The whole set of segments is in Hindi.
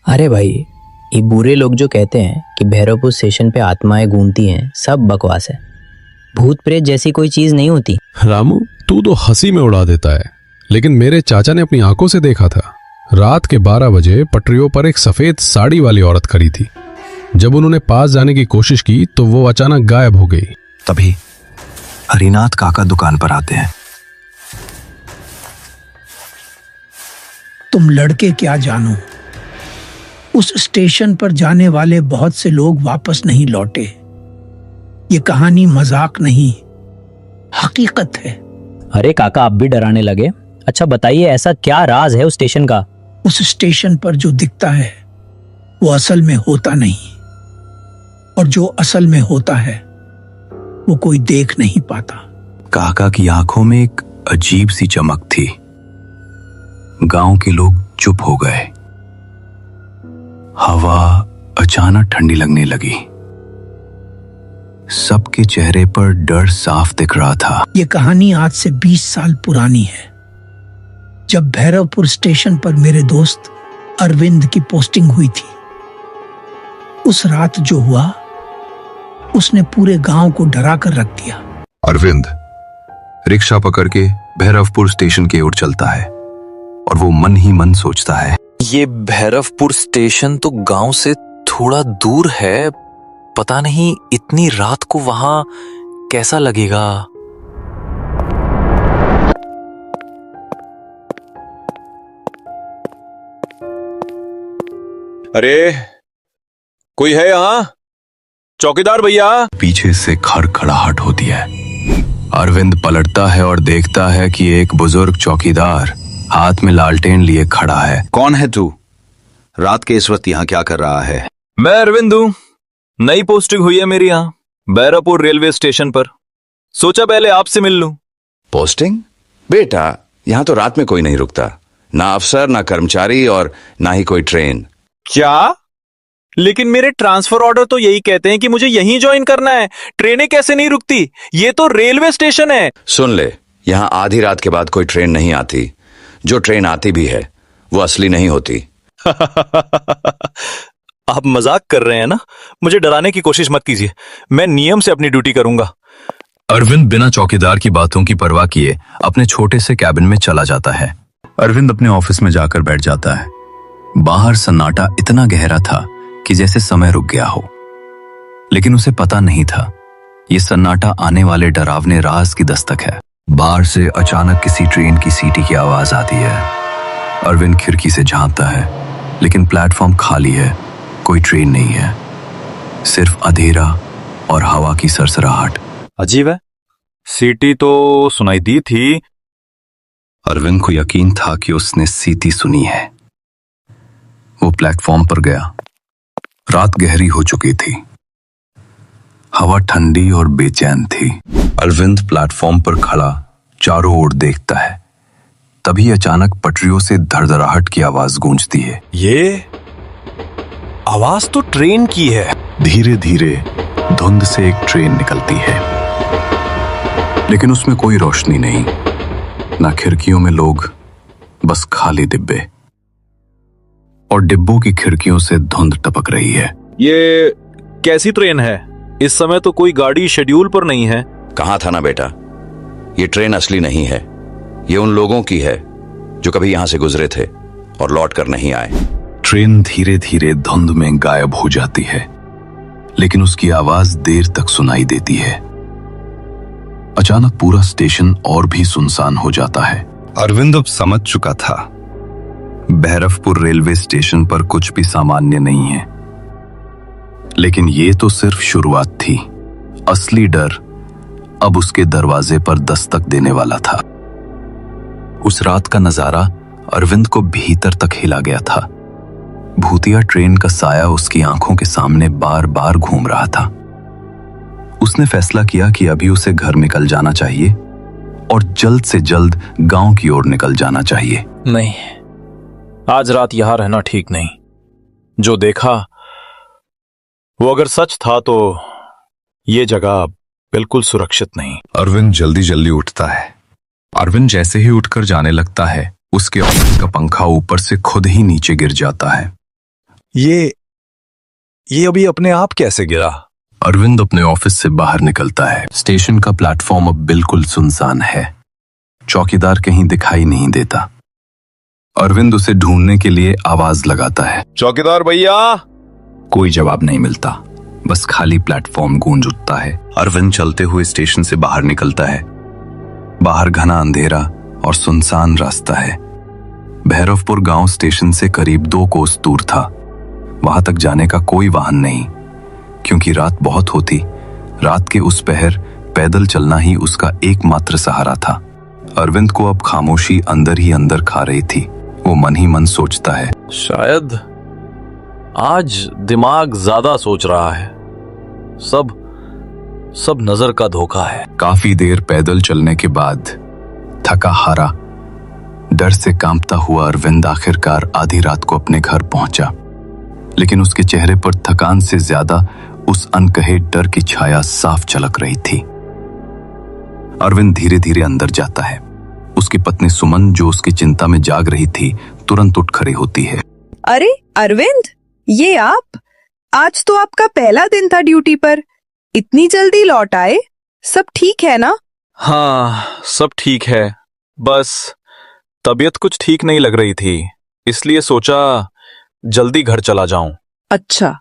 अरे भाई, ये बुरे लोग जो कहते हैं कि भैरवपुर स्टेशन पे आत्माएं घूमती हैं, सब बकवास है। भूत प्रेत जैसी कोई चीज नहीं होती। रामू, तू तो हंसी में उड़ा देता है, लेकिन मेरे चाचा ने अपनी आंखों से देखा था। रात के 12 बजे पटरियों पर एक सफेद साड़ी वाली औरत खड़ी थी। जब उन्होंने पास जाने की कोशिश की तो वो अचानक गायब हो गई। तभी हरिनाथ काका दुकान पर आते हैं। तुम लड़के क्या जानो, उस स्टेशन पर जाने वाले बहुत से लोग वापस नहीं लौटे। ये कहानी मजाक नहीं, हकीकत है। अरे काका, आप भी डराने लगे। अच्छा बताइए, ऐसा क्या राज है उस स्टेशन का? उस स्टेशन पर जो दिखता है वो असल में होता नहीं, और जो असल में होता है वो कोई देख नहीं पाता। काका की आंखों में एक अजीब सी चमक थी। गांव के लोग चुप हो गए। हवा अचानक ठंडी लगने लगी। सबके चेहरे पर डर साफ दिख रहा था। ये कहानी आज से 20 साल पुरानी है, जब भैरवपुर स्टेशन पर मेरे दोस्त अरविंद की पोस्टिंग हुई थी। उस रात जो हुआ, उसने पूरे गांव को डरा कर रख दिया। अरविंद रिक्शा पकड़ के भैरवपुर स्टेशन की ओर चलता है और वो मन ही मन सोचता है, ये भैरवपुर स्टेशन तो गांव से थोड़ा दूर है। पता नहीं इतनी रात को वहां कैसा लगेगा। अरे कोई है यहाँ? चौकीदार भैया। पीछे से खड़खड़ाहट होती है। अरविंद पलटता है और देखता है कि एक बुजुर्ग चौकीदार हाथ में लालटेन लिए खड़ा है। कौन है तू? रात के इस वक्त यहाँ क्या कर रहा है? मैं अरविंद हूँ। नई पोस्टिंग हुई है मेरी यहाँ भैरवपुर रेलवे स्टेशन पर। सोचा पहले आपसे मिल लूं। पोस्टिंग? बेटा, यहाँ तो रात में कोई नहीं रुकता, ना अफसर ना कर्मचारी और ना ही कोई ट्रेन। क्या? लेकिन मेरे ट्रांसफर ऑर्डर तो यही कहते हैं कि मुझे यहीं ज्वाइन करना है। ट्रेनें कैसे नहीं रुकती? ये तो रेलवे स्टेशन है। सुन ले, यहाँ आधी रात के बाद कोई ट्रेन नहीं आती। जो ट्रेन आती भी है वो असली नहीं होती। आप मजाक कर रहे हैं ना? मुझे डराने की कोशिश मत कीजिए। मैं नियम से अपनी ड्यूटी करूंगा। अरविंद बिना चौकीदार की बातों की परवाह किए अपने छोटे से कैबिन में चला जाता है। अरविंद अपने ऑफिस में जाकर बैठ जाता है। बाहर सन्नाटा इतना गहरा था कि जैसे समय रुक गया हो, लेकिन उसे पता नहीं था ये सन्नाटा आने वाले डरावने राज की दस्तक है। बाहर से अचानक किसी ट्रेन की सीटी की आवाज आती है। अरविंद खिड़की से झांकता है, लेकिन प्लेटफॉर्म खाली है। कोई ट्रेन नहीं है, सिर्फ अंधेरा और हवा की सरसराहट। अजीब है, सीटी तो सुनाई दी थी। अरविंद को यकीन था कि उसने सीटी सुनी है। वो प्लेटफॉर्म पर गया। रात गहरी हो चुकी थी। हवा ठंडी और बेचैन थी। अरविंद प्लेटफॉर्म पर खड़ा चारों ओर देखता है। तभी अचानक पटरियों से धड़धड़ाहट की आवाज गूंजती है। ये आवाज तो ट्रेन की है। धीरे धीरे धुंध से एक ट्रेन निकलती है, लेकिन उसमें कोई रोशनी नहीं, ना खिड़कियों में लोग, बस खाली डिब्बे, और डिब्बों की खिड़कियों से धुंध टपक रही है। ये कैसी ट्रेन है? इस समय तो कोई गाड़ी शेड्यूल पर नहीं है। कहा था ना बेटा, ये ट्रेन असली नहीं है। ये उन लोगों की है जो कभी यहां से गुजरे थे और लौट कर नहीं आए। ट्रेन धीरे धीरे धुंध में गायब हो जाती है, लेकिन उसकी आवाज देर तक सुनाई देती है। अचानक पूरा स्टेशन और भी सुनसान हो जाता है। अरविंद अब समझ चुका था, भैरवपुर रेलवे स्टेशन पर कुछ भी सामान्य नहीं है। लेकिन ये तो सिर्फ शुरुआत थी। असली डर अब उसके दरवाजे पर दस्तक देने वाला था। उस रात का नजारा अरविंद को भीतर तक हिला गया था। भूतिया ट्रेन का साया उसकी आंखों के सामने बार बार घूम रहा था। उसने फैसला किया कि अभी उसे घर निकल जाना चाहिए और जल्द से जल्द गांव की ओर निकल जाना चाहिए। नहीं, आज रात यहां रहना ठीक नहीं। जो देखा वो अगर सच था तो ये जगह बिल्कुल सुरक्षित नहीं। अरविंद जल्दी जल्दी उठता है। अरविंद जैसे ही उठकर जाने लगता है, उसके ऑफिस का पंखा ऊपर से खुद ही नीचे गिर जाता है। ये अभी अपने आप कैसे गिरा? अरविंद अपने ऑफिस से बाहर निकलता है। स्टेशन का प्लेटफॉर्म अब बिल्कुल सुनसान है। चौकीदार कहीं दिखाई नहीं देता। अरविंद उसे ढूंढने के लिए आवाज लगाता है। चौकीदार भैया। कोई जवाब नहीं मिलता, बस खाली प्लेटफॉर्म गूंज उठता है। अरविंद चलते हुए स्टेशन से बाहर निकलता है। बाहर घना अंधेरा और सुनसान रास्ता है। भैरवपुर गांव स्टेशन से करीब 2 कोस दूर था। वहां तक जाने का कोई वाहन नहीं, क्योंकि रात बहुत होती। रात के उस पहर पैदल चलना ही उसका एकमात्र सहारा था। अरविंद को अब खामोशी अंदर ही अंदर खा रही थी। वो मन ही मन सोचता है, शायद आज दिमाग ज्यादा सोच रहा है। सब नजर का धोखा है। काफी देर पैदल चलने के बाद थका हारा, डर से कांपता हुआ अरविंद आखिरकार आधी रात को अपने घर पहुंचा। लेकिन उसके चेहरे पर थकान से ज्यादा उस अनकहे डर की छाया साफ झलक रही थी। अरविंद धीरे धीरे अंदर जाता है। उसकी पत्नी सुमन, जो उसकी चिंता में जाग रही थी, तुरंत उठ खड़ी होती है। अरे अरविंद, ये आप? आज तो आपका पहला दिन था ड्यूटी पर, इतनी जल्दी लौट आए? सब ठीक है ना? हाँ, सब ठीक है। बस तबीयत कुछ ठीक नहीं लग रही थी, इसलिए सोचा जल्दी घर चला जाऊं। अच्छा,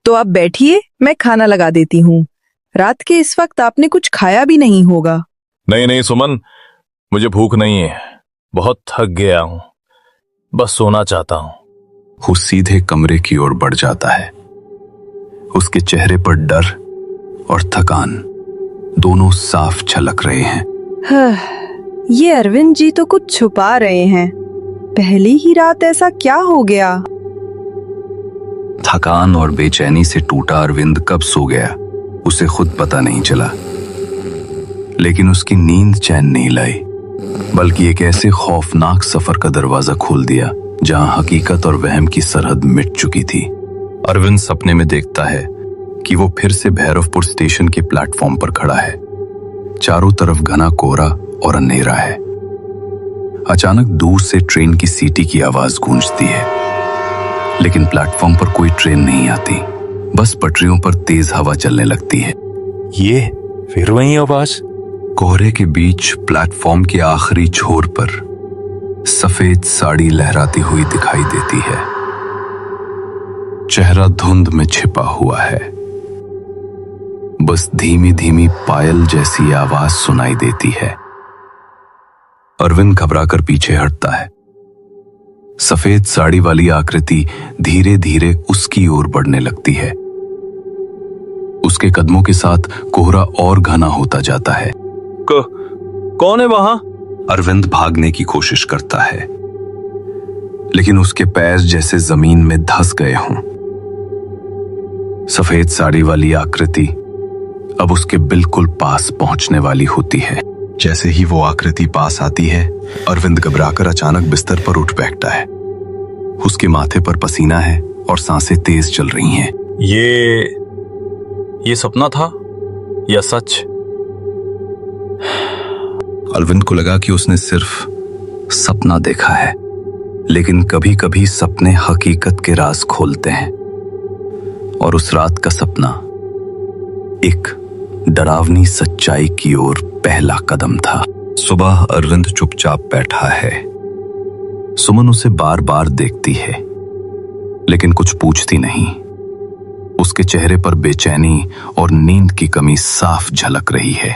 तो आप बैठिए, मैं खाना लगा देती हूँ। रात के इस वक्त आपने कुछ खाया भी नहीं होगा। नहीं सुमन, मुझे भूख नहीं है। बहुत थक गया हूं, बस सोना चाहता हूं। वो सीधे कमरे की ओर बढ़ जाता है। उसके चेहरे पर डर और थकान दोनों साफ झलक रहे हैं। ये अरविंद जी तो कुछ छुपा रहे हैं। पहली ही रात ऐसा क्या हो गया? थकान और बेचैनी से टूटा अरविंद कब सो गया उसे खुद पता नहीं चला। लेकिन उसकी नींद चैन नहीं लाई, बल्कि एक ऐसे खौफनाक सफर का दरवाजा खोल दिया जहां हकीकत और वहम की सरहद मिट चुकी थी। अरविंद सपने में देखता है कि वो फिर से भैरवपुर स्टेशन के प्लेटफॉर्म पर खड़ा है। चारों तरफ घना कोहरा और अंधेरा है। अचानक दूर से ट्रेन की सीटी की आवाज गूंजती है, लेकिन प्लेटफॉर्म पर कोई ट्रेन नहीं आती। बस पटरियों पर तेज हवा चलने लगती है। ये फिर वही आवाज। कोहरे के बीच प्लेटफॉर्म के आखिरी छोर पर सफेद साड़ी लहराती हुई दिखाई देती है। चेहरा धुंध में छिपा हुआ है। बस धीमी धीमी पायल जैसी आवाज सुनाई देती है। अरविंद घबराकर पीछे हटता है। सफेद साड़ी वाली आकृति धीरे धीरे उसकी ओर बढ़ने लगती है। उसके कदमों के साथ कोहरा और घना होता जाता है। कौन है वहां? अरविंद भागने की कोशिश करता है, लेकिन उसके पैर जैसे जमीन में धंस गए हों। सफेद साड़ी वाली आकृति अब उसके बिल्कुल पास पहुंचने वाली होती है। जैसे ही वो आकृति पास आती है, अरविंद घबराकर अचानक बिस्तर पर उठ बैठता है। उसके माथे पर पसीना है और सांसें तेज चल रही हैं। ये सपना था या सच? अरविंद को लगा कि उसने सिर्फ सपना देखा है, लेकिन कभी कभी सपने हकीकत के राज खोलते हैं। और उस रात का सपना एक डरावनी सच्चाई की ओर पहला कदम था। सुबह अरविंद चुपचाप बैठा है। सुमन उसे बार बार देखती है, लेकिन कुछ पूछती नहीं। उसके चेहरे पर बेचैनी और नींद की कमी साफ झलक रही है।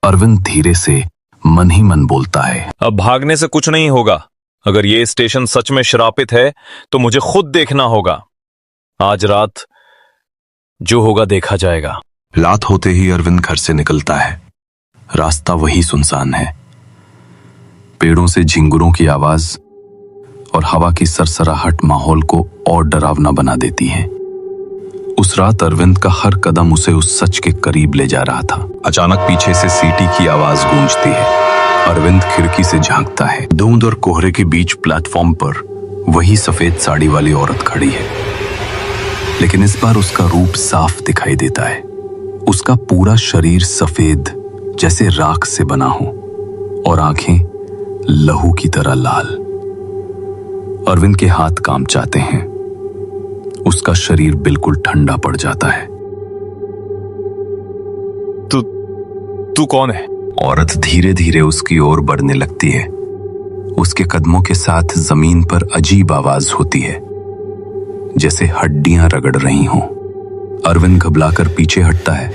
अरविंद धीरे से मन ही मन बोलता है, अब भागने से कुछ नहीं होगा। अगर ये स्टेशन सच में श्रापित है तो मुझे खुद देखना होगा। आज रात जो होगा देखा जाएगा। रात होते ही अरविंद घर से निकलता है। रास्ता वही सुनसान है। पेड़ों से झिंगुरों की आवाज और हवा की सरसराहट माहौल को और डरावना बना देती है। उस रात अरविंद का हर कदम उसे उस सच के करीब ले जा रहा था। अचानक पीछे से सीटी की आवाज गूंजती है। अरविंद खिड़की से झांकता है। धुंध और कोहरे के बीच प्लेटफॉर्म पर वही सफेद साड़ी वाली औरत खड़ी है, लेकिन इस बार उसका रूप साफ दिखाई देता है। उसका पूरा शरीर सफेद जैसे राख से बना हो और आंखें लहू की तरह लाल। अरविंद के हाथ कांप जाते हैं। उसका शरीर बिल्कुल ठंडा पड़ जाता है। तू कौन है? औरत धीरे धीरे उसकी ओर बढ़ने लगती है। उसके कदमों के साथ जमीन पर अजीब आवाज होती है, जैसे हड्डियां रगड़ रही हों। अरविंद घबराकर पीछे हटता है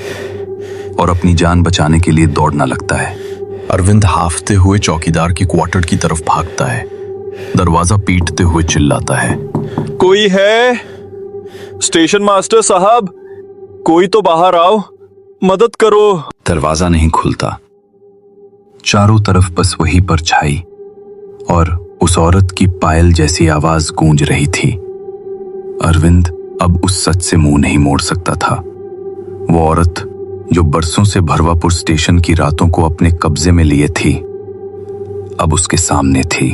और अपनी जान बचाने के लिए दौड़ना लगता है। अरविंद हाफते हुए चौकीदार की क्वार्टर की तरफ भागता है, दरवाजा पीटते हुए चिल्लाता है, कोई है? स्टेशन मास्टर साहब, कोई तो बाहर आओ, मदद करो। दरवाजा नहीं खुलता। चारों तरफ बस वही परछाई और उस औरत की पायल जैसी आवाज गूंज रही थी। अरविंद अब उस सच से मुंह नहीं मोड़ सकता था। वो औरत जो बरसों से भरवापुर स्टेशन की रातों को अपने कब्जे में लिए थी, अब उसके सामने थी।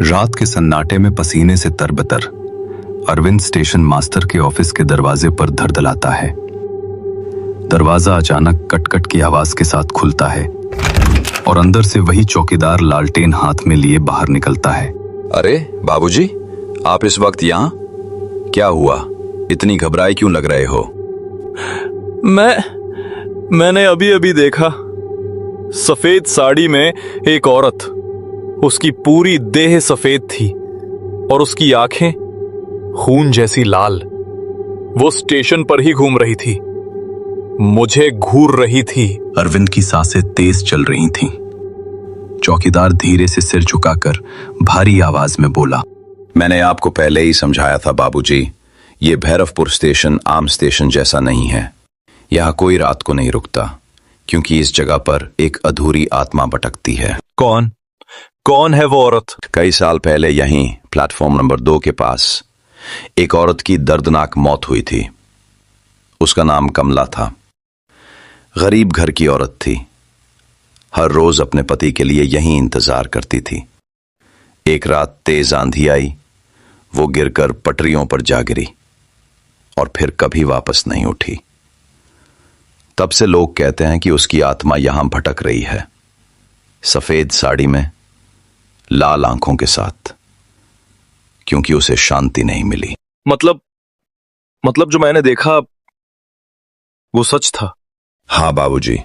रात के सन्नाटे में पसीने से तरबतर अरविंद स्टेशन मास्टर के ऑफिस के दरवाजे पर धड़धड़ाता है। दरवाजा अचानक कटकट की आवाज के साथ खुलता है और अंदर से वही चौकीदार लालटेन हाथ में लिए बाहर निकलता है। अरे बाबूजी, आप इस वक्त यहाँ? क्या हुआ? इतनी घबराए क्यों लग रहे हो? मैंने अभी अभी देखा, सफेद साड़ी में एक औरत, उसकी पूरी देह सफेद थी और उसकी आंखें खून जैसी लाल। वो स्टेशन पर ही घूम रही थी, मुझे घूर रही थी। अरविंद की सांसें तेज चल रही थीं। चौकीदार धीरे से सिर झुकाकर भारी आवाज में बोला, मैंने आपको पहले ही समझाया था बाबूजी, ये भैरवपुर स्टेशन आम स्टेशन जैसा नहीं है। यहाँ कोई रात को नहीं रुकता, क्योंकि इस जगह पर एक अधूरी आत्मा भटकती है। कौन है वो औरत? कई साल पहले यहीं प्लेटफॉर्म नंबर 2 के पास एक औरत की दर्दनाक मौत हुई थी। उसका नाम कमला था। गरीब घर की औरत थी। हर रोज अपने पति के लिए यहीं इंतजार करती थी। एक रात तेज आंधी आई, वो गिरकर पटरियों पर जा गिरी और फिर कभी वापस नहीं उठी। तब से लोग कहते हैं कि उसकी आत्मा यहां भटक रही है, सफेद साड़ी में, लाल आंखों के साथ, क्योंकि उसे शांति नहीं मिली। मतलब जो मैंने देखा वो सच था? हाँ बाबूजी,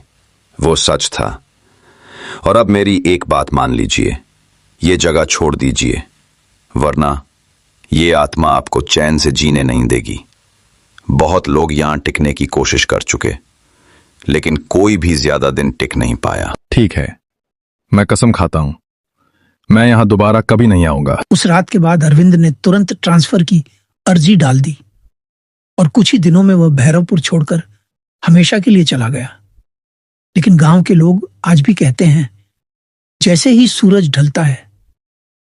वो सच था। और अब मेरी एक बात मान लीजिए, ये जगह छोड़ दीजिए, वरना ये आत्मा आपको चैन से जीने नहीं देगी। बहुत लोग यहां टिकने की कोशिश कर चुके, लेकिन कोई भी ज्यादा दिन टिक नहीं पाया। ठीक है, मैं कसम खाता हूं, मैं यहां दोबारा कभी नहीं आऊंगा। उस रात के बाद अरविंद ने तुरंत ट्रांसफर की अर्जी डाल दी और कुछ ही दिनों में वह भैरवपुर छोड़कर हमेशा के लिए चला गया। लेकिन गांव के लोग आज भी कहते हैं, जैसे ही सूरज ढलता है,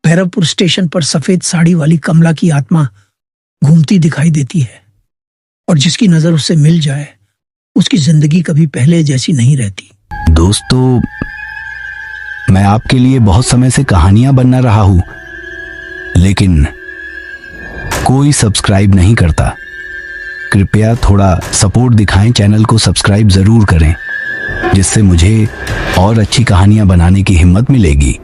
भैरवपुर स्टेशन पर सफेद साड़ी वाली कमला की आत्मा घूमती दिखाई देती है और जिसकी नजर उससे मिल जाए, उसकी जिंदगी कभी पहले जैसी नहीं रहती। दोस्तों, मैं आपके लिए बहुत समय से कहानियां बनना रहा हूं, लेकिन कोई सब्सक्राइब नहीं करता। कृपया थोड़ा सपोर्ट दिखाएं, चैनल को सब्सक्राइब जरूर करें, जिससे मुझे और अच्छी कहानियां बनाने की हिम्मत मिलेगी।